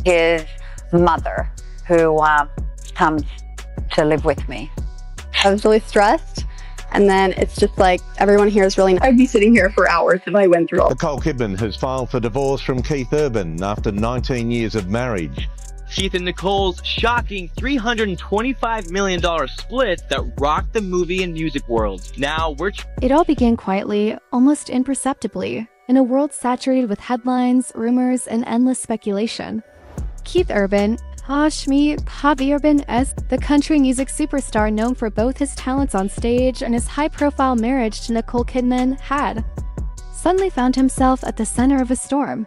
his mother, who comes to live with me. I was really stressed. And then it's just like, everyone here is really... I'd be sitting here for hours if I went through all. Nicole Kidman has filed for divorce from Keith Urban after 19 years of marriage. Keith and Nicole's shocking $325 million split that rocked the movie and music world. Now It all began quietly, almost imperceptibly, in a world saturated with headlines, rumors, and endless speculation. Keith Urban, Javi Urban, as the country music superstar known for both his talents on stage and his high-profile marriage to Nicole Kidman, had suddenly found himself at the center of a storm.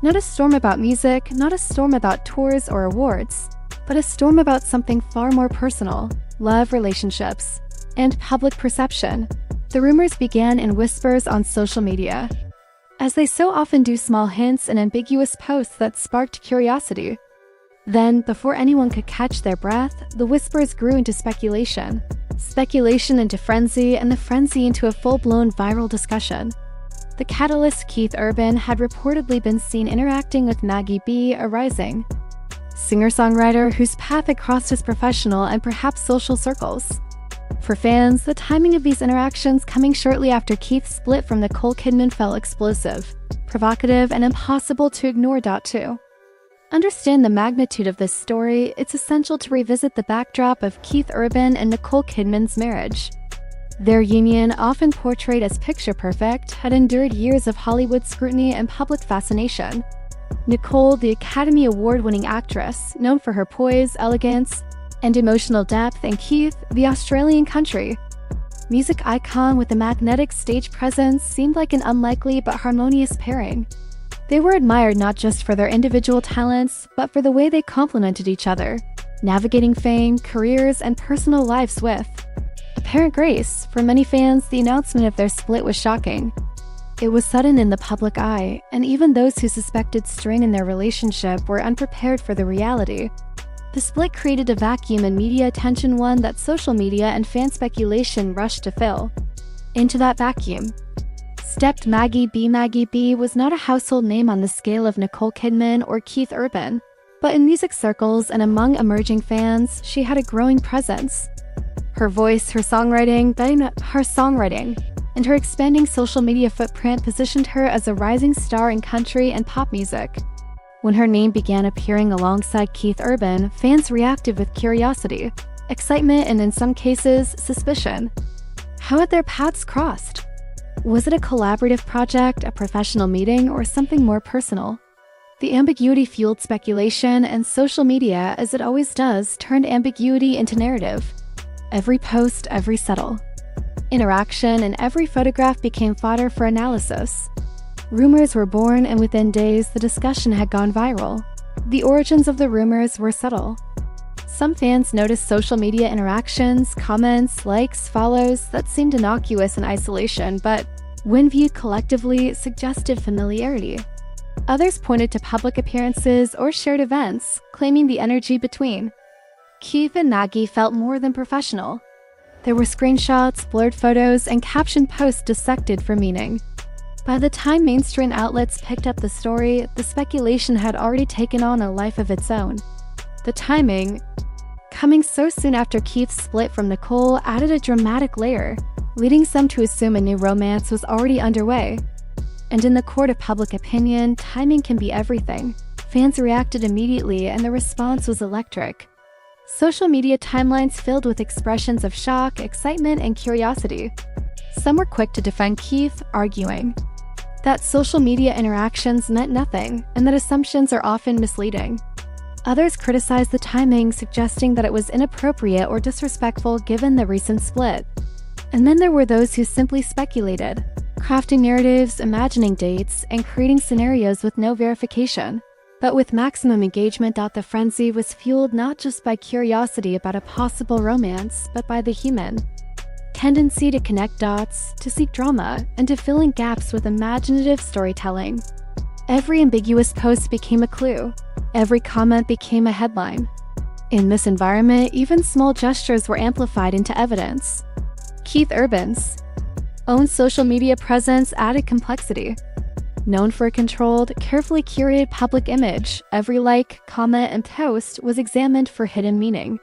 Not a storm about music, not a storm about tours or awards, but a storm about something far more personal: love, relationships, and public perception. The rumors began in whispers on social media, as they so often do, small hints and ambiguous posts that sparked curiosity. Then, before anyone could catch their breath, the whispers grew into speculation. Speculation into frenzy, and the frenzy into a full-blown viral discussion. The catalyst, Keith Urban, had reportedly been seen interacting with Maggie Baugh, a rising singer-songwriter whose path had crossed his professional and perhaps social circles. For fans, the timing of these interactions coming shortly after Keith's split from Nicole Kidman felt explosive, provocative, and impossible to ignore. To understand the magnitude of this story, it's essential to revisit the backdrop of Keith Urban and Nicole Kidman's marriage. Their union, often portrayed as picture-perfect, had endured years of Hollywood scrutiny and public fascination. Nicole, the Academy Award-winning actress, known for her poise, elegance, and emotional depth, and Keith, the Australian country music icon with a magnetic stage presence, seemed like an unlikely but harmonious pairing. They were admired not just for their individual talents, but for the way they complemented each other, navigating fame, careers, and personal lives with apparent grace. For many fans, the announcement of their split was shocking. It was sudden in the public eye, and even those who suspected strain in their relationship were unprepared for the reality. The split created a vacuum in media attention, one that social media and fan speculation rushed to fill. Into that vacuum stepped Maggie Baugh. Maggie Baugh was not a household name on the scale of Nicole Kidman or Keith Urban, but in music circles and among emerging fans, she had a growing presence. Her voice, her songwriting, and her expanding social media footprint positioned her as a rising star in country and pop music. When her name began appearing alongside Keith Urban, fans reacted with curiosity, excitement, and in some cases, suspicion. How had their paths crossed? Was it a collaborative project, a professional meeting, or something more personal? The ambiguity fueled speculation, and social media, as it always does, turned ambiguity into narrative. Every post, every subtle interaction, and every photograph became fodder for analysis. Rumors were born, and within days, the discussion had gone viral. The origins of the rumors were subtle. Some fans noticed social media interactions, comments, likes, follows that seemed innocuous in isolation, but when viewed collectively, suggested familiarity. Others pointed to public appearances or shared events, claiming the energy between Keith and Maggie felt more than professional. There were screenshots, blurred photos, and captioned posts dissected for meaning. By the time mainstream outlets picked up the story, the speculation had already taken on a life of its own. The timing, coming so soon after Keith's split from Nicole, added a dramatic layer, leading some to assume a new romance was already underway. And in the court of public opinion, timing can be everything. Fans reacted immediately, and the response was electric. Social media timelines filled with expressions of shock, excitement, and curiosity. Some were quick to defend Keith, arguing that social media interactions meant nothing, and that assumptions are often misleading. Others criticized the timing, suggesting that it was inappropriate or disrespectful given the recent split. And then there were those who simply speculated, crafting narratives, imagining dates, and creating scenarios with no verification. But with maximum engagement, the frenzy was fueled not just by curiosity about a possible romance, but by the human tendency to connect dots, to seek drama, and to fill in gaps with imaginative storytelling. Every ambiguous post became a clue. Every comment became a headline. In this environment, even small gestures were amplified into evidence. Keith Urban's own social media presence added complexity. Known for a controlled, carefully curated public image, every like, comment, and post was examined for hidden meaning.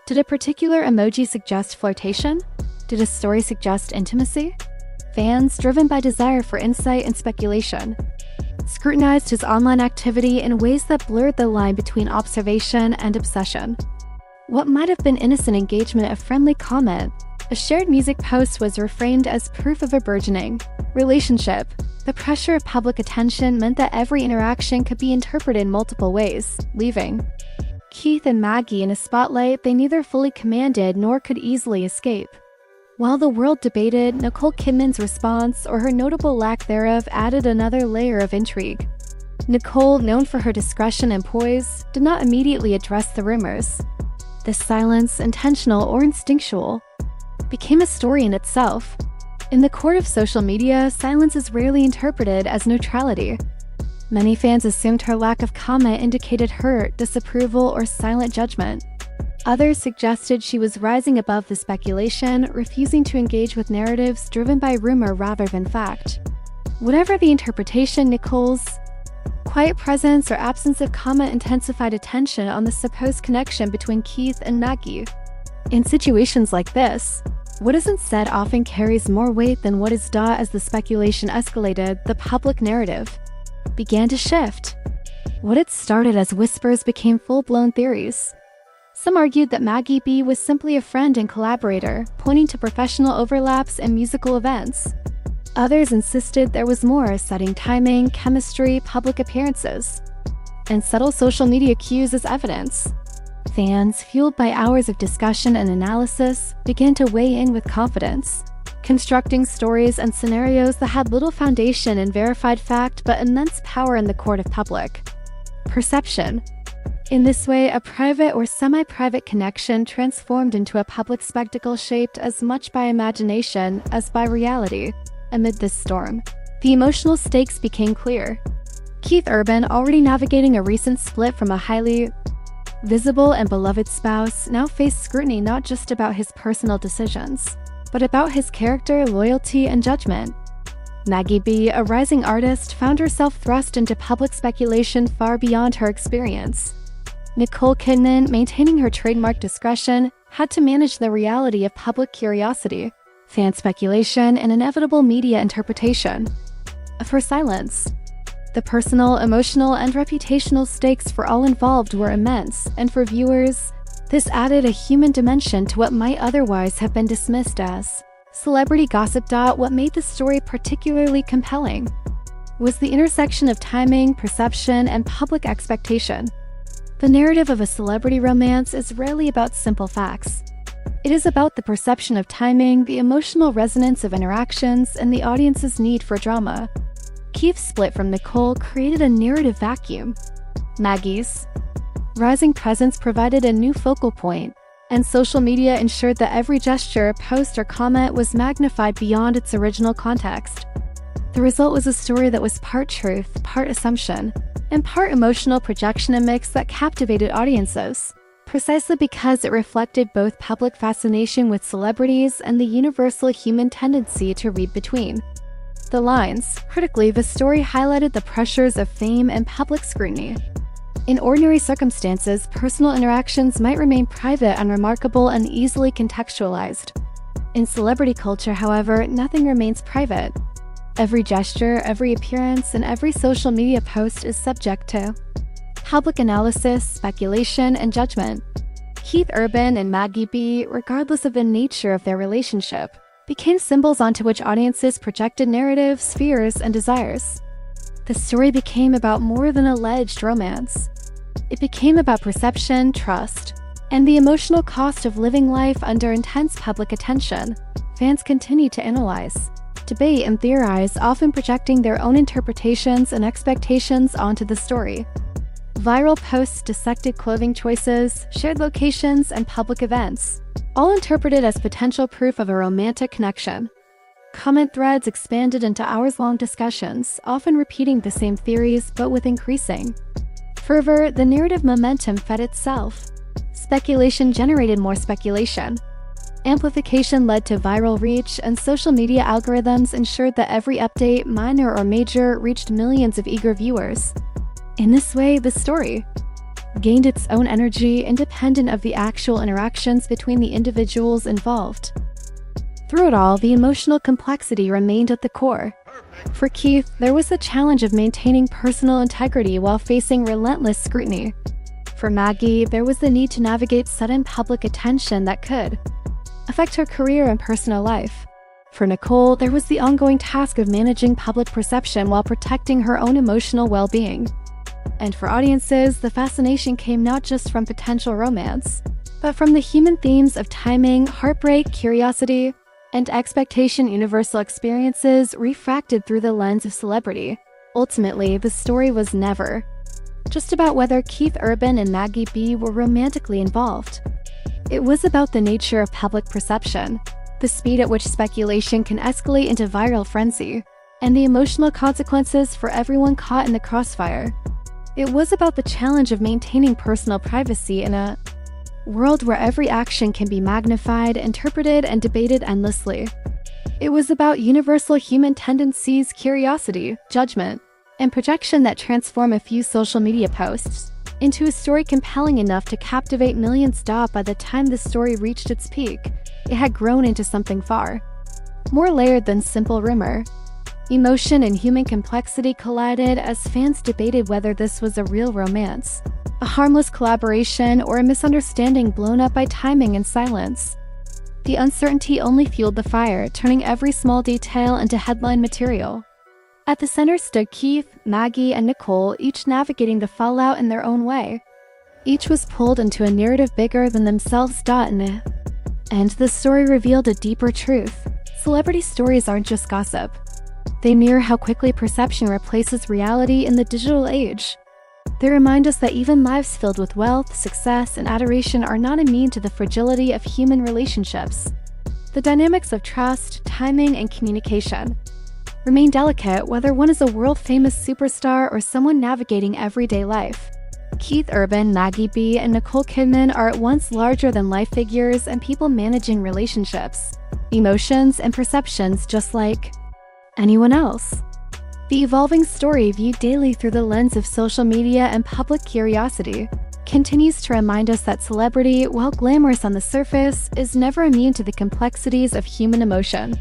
Did a particular emoji suggest flirtation? Did a story suggest intimacy? Fans, driven by desire for insight and speculation, scrutinized his online activity in ways that blurred the line between observation and obsession. What might have been innocent engagement, a friendly comment, a shared music post, was reframed as proof of a burgeoning relationship. The pressure of public attention meant that every interaction could be interpreted in multiple ways, leaving Keith and Maggie in a spotlight they neither fully commanded nor could easily escape. While the world debated, Nicole Kidman's response, or her notable lack thereof, added another layer of intrigue. Nicole, known for her discretion and poise, did not immediately address the rumors. This silence, intentional or instinctual, became a story in itself. In the court of social media, silence is rarely interpreted as neutrality. Many fans assumed her lack of comment indicated hurt, disapproval, or silent judgment. Others suggested she was rising above the speculation, refusing to engage with narratives driven by rumor rather than fact. Whatever the interpretation, Nicole's quiet presence or absence of comment intensified attention on the supposed connection between Keith and Maggie. In situations like this, what isn't said often carries more weight than what is done. As the speculation escalated, the public narrative began to shift. What had started as whispers became full-blown theories. Some argued that Maggie Baugh was simply a friend and collaborator, pointing to professional overlaps and musical events. Others insisted there was more, citing timing, chemistry, public appearances, and subtle social media cues as evidence. Fans, fueled by hours of discussion and analysis, began to weigh in with confidence, constructing stories and scenarios that had little foundation in verified fact but immense power in the court of public perception. In this way, a private or semi-private connection transformed into a public spectacle shaped as much by imagination as by reality. Amid this storm, the emotional stakes became clear. Keith Urban, already navigating a recent split from a highly visible and beloved spouse, now faced scrutiny not just about his personal decisions, but about his character, loyalty, and judgment. Maggie Baugh, a rising artist, found herself thrust into public speculation far beyond her experience. Nicole Kidman, maintaining her trademark discretion, had to manage the reality of public curiosity, fan speculation, and inevitable media interpretation of her silence. The personal, emotional, and reputational stakes for all involved were immense, and for viewers, this added a human dimension to what might otherwise have been dismissed as celebrity gossip. What made the story particularly compelling was the intersection of timing, perception, and public expectation. The narrative of a celebrity romance is rarely about simple facts. It is about the perception of timing, the emotional resonance of interactions, and the audience's need for drama. Keith's split from Nicole created a narrative vacuum. Maggie's rising presence provided a new focal point, and social media ensured that every gesture, post, or comment was magnified beyond its original context. The result was a story that was part truth, part assumption, and part emotional projection, a mix that captivated audiences, precisely because it reflected both public fascination with celebrities and the universal human tendency to read between the lines. Critically, the story highlighted the pressures of fame and public scrutiny. In ordinary circumstances, personal interactions might remain private, unremarkable, and easily contextualized. In celebrity culture, however, nothing remains private. Every gesture, every appearance, and every social media post is subject to public analysis, speculation, and judgment. Keith Urban and Maggie Baugh, regardless of the nature of their relationship, became symbols onto which audiences projected narratives, fears, and desires. The story became about more than alleged romance. It became about perception, trust, and the emotional cost of living life under intense public attention. Fans continued to analyze, debate, and theorize, often projecting their own interpretations and expectations onto the story. Viral posts dissected clothing choices, shared locations, and public events, all interpreted as potential proof of a romantic connection. Comment threads expanded into hours-long discussions, often repeating the same theories but with increasing fervor. The narrative momentum fed itself. Speculation generated more speculation. Amplification led to viral reach, and social media algorithms ensured that every update, minor or major, reached millions of eager viewers. In this way, the story gained its own energy independent of the actual interactions between the individuals involved. Through it all, the emotional complexity remained at the core. For Keith, there was the challenge of maintaining personal integrity while facing relentless scrutiny. For Maggie, there was the need to navigate sudden public attention that could affect her career and personal life. For Nicole, there was the ongoing task of managing public perception while protecting her own emotional well-being. And for audiences, the fascination came not just from potential romance, but from the human themes of timing, heartbreak, curiosity, and expectation. Universal experiences refracted through the lens of celebrity. Ultimately, the story was never just about whether Keith Urban and Maggie Baugh were romantically involved. It was about the nature of public perception, the speed at which speculation can escalate into viral frenzy, and the emotional consequences for everyone caught in the crossfire. It was about the challenge of maintaining personal privacy in a world where every action can be magnified, interpreted, and debated endlessly. It was about universal human tendencies, curiosity, judgment, and projection that transform a few social media posts into a story compelling enough to captivate millions. By the time the story reached its peak, it had grown into something far more layered than simple rumor. Emotion and human complexity collided as fans debated whether this was a real romance, a harmless collaboration, or a misunderstanding blown up by timing and silence. The uncertainty only fueled the fire, turning every small detail into headline material. At the center stood Keith, Maggie, and Nicole, each navigating the fallout in their own way. Each was pulled into a narrative bigger than themselves. And the story revealed a deeper truth. Celebrity stories aren't just gossip. They mirror how quickly perception replaces reality in the digital age. They remind us that even lives filled with wealth, success, and adoration are not immune to the fragility of human relationships. The dynamics of trust, timing, and communication remain delicate whether one is a world-famous superstar or someone navigating everyday life. Keith Urban, Maggie Baugh, and Nicole Kidman are at once larger-than-life figures and people managing relationships, emotions, and perceptions just like anyone else. The evolving story, viewed daily through the lens of social media and public curiosity, continues to remind us that celebrity, while glamorous on the surface, is never immune to the complexities of human emotion.